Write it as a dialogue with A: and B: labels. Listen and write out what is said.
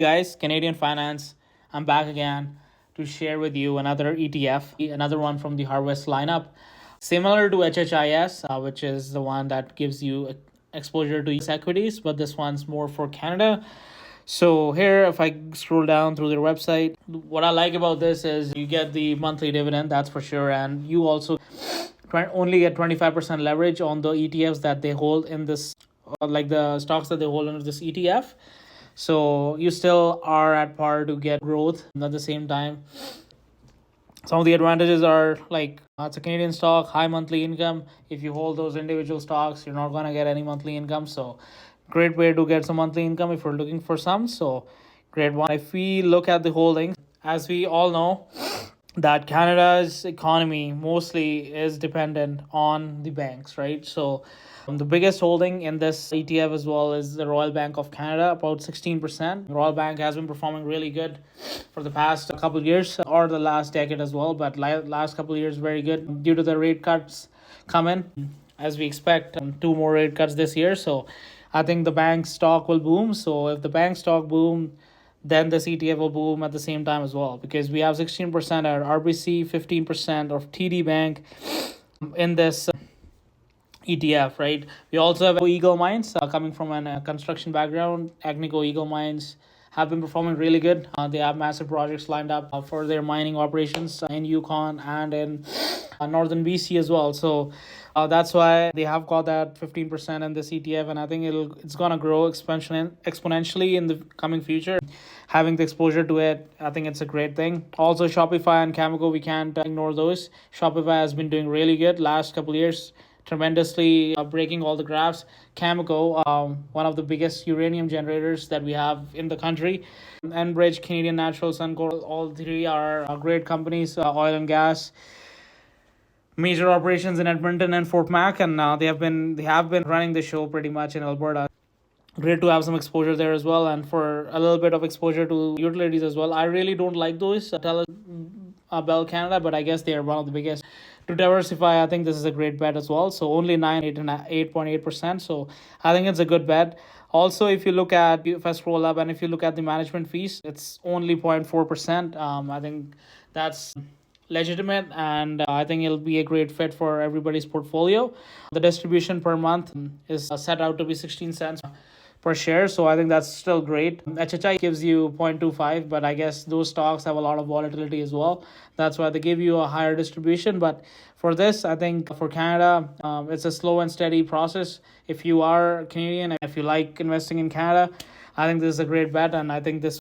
A: Guys, Canadian Finance. I'm back again to share with you another ETF, another one from the Harvest lineup, similar to HHIS, which is the one that gives you exposure to US equities, but this one's more for Canada. So here, if I scroll down through their website, what I like about this is you get the monthly dividend, that's for sure, and you also only get 25% leverage on the ETFs that they hold in this, like the stocks that they hold under this ETF. So you still are at par to get growth at the same time. Some of the advantages are like it's a Canadian stock, high monthly income. If you hold those individual stocks, you're not going to get any monthly income. So great way to get some monthly income if you're looking for some. So great one. If we look at the holdings, as we all know, that Canada's economy mostly is dependent on the banks, right? So the biggest holding in this ETF as well is the Royal Bank of Canada, about 16%. Royal Bank has been performing really good for the past couple of years or the last decade as well, but last couple of years very good due to the rate cuts coming as we expect two more rate cuts this year. So I think the bank stock will boom. So if the bank stock boom, then the ETF will boom at the same time as well, because we have 16% at RBC, 15% of TD Bank in this ETF, right? We also have Eagle Mines coming from a construction background. Agnico Eagle Mines have been performing really good. They have massive projects lined up for their mining operations in Yukon and in northern BC as well. So that's why they have got that 15% in this ETF, and I think it's gonna grow exponentially in the coming future. Having the exposure to it, I think it's a great thing. Also, Shopify and Cameco, we can't ignore those. Shopify has been doing really good last couple of years, tremendously breaking all the graphs. Cameco, one of the biggest uranium generators that we have in the country. Enbridge, Canadian Natural, Suncor, all three are great companies, oil and gas. Major operations in Edmonton and Fort Mac, and they have been running the show pretty much in Alberta. Great to have some exposure there as well, and for a little bit of exposure to utilities as well. I really don't like those Bell Canada, but I guess they are one of the biggest. To diversify, I think this is a great bet as well. So only 8.8%. So I think it's a good bet. Also, if I scroll up and if you look at the management fees, it's only 0.4%. I think that's legitimate, and I think it'll be a great fit for everybody's portfolio. The distribution per month is set out to be 16 cents per share, so I think that's still great. HHI gives you 0.25, but I guess those stocks have a lot of volatility as well. That's why they give you a higher distribution. But for this, I think for Canada, it's a slow and steady process. If you are Canadian, if you like investing in Canada, I think this is a great bet, and I think this